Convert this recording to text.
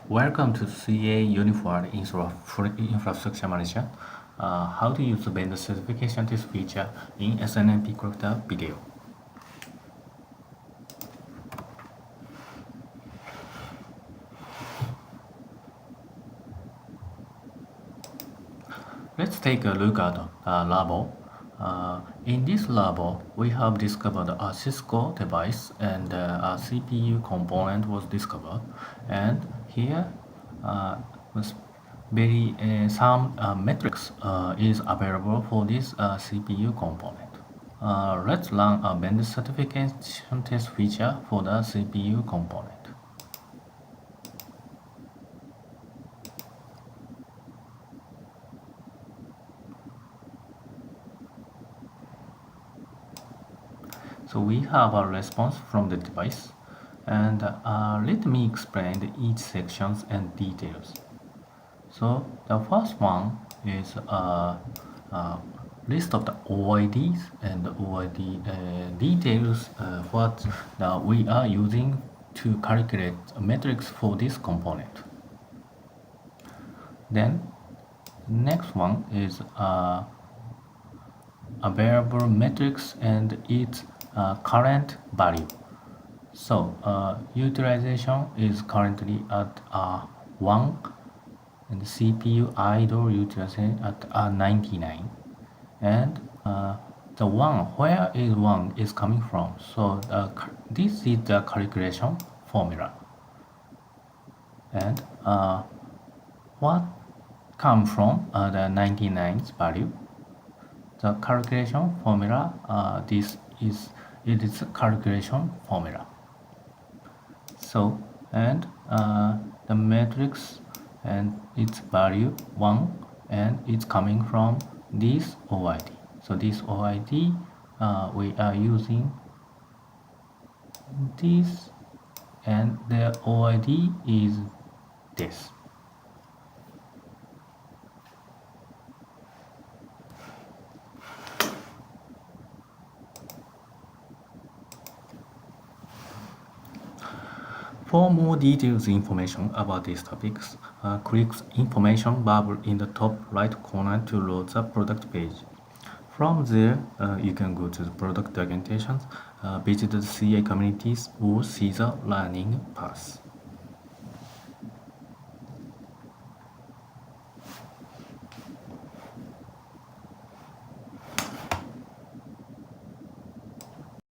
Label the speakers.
Speaker 1: Welcome to CA Unified Infrastructure Manager. How to use the vendor certification test feature in SNMPcollector video. Let's take a look at labo. In this labo, we have discovered a Cisco device and a CPU component was discovered. And here was some metrics is available for this CPU component. Let's run a vendor certification test feature for the CPU component. So we have a response from the device, and let me explain each sections and details. So the first one is a list of the OIDs and the OID details what we are using to calculate metrics for this component. Then next one is available metrics and its current value. So utilization is currently at 1 and the CPU idle utilization at 99, and the 1, where is 1 is coming from. So this is the calculation formula, and what comes from the 99's value. The calculation formula, it is a calculation formula. So, and the matrix and its value 1, and it's coming from this OID. So this OID, we are using this, and the OID is this. For more detailed information about these topics, click information bubble in the top right corner to load the product page. From there, you can go to the product documentations, visit the CA communities, or see the learning path.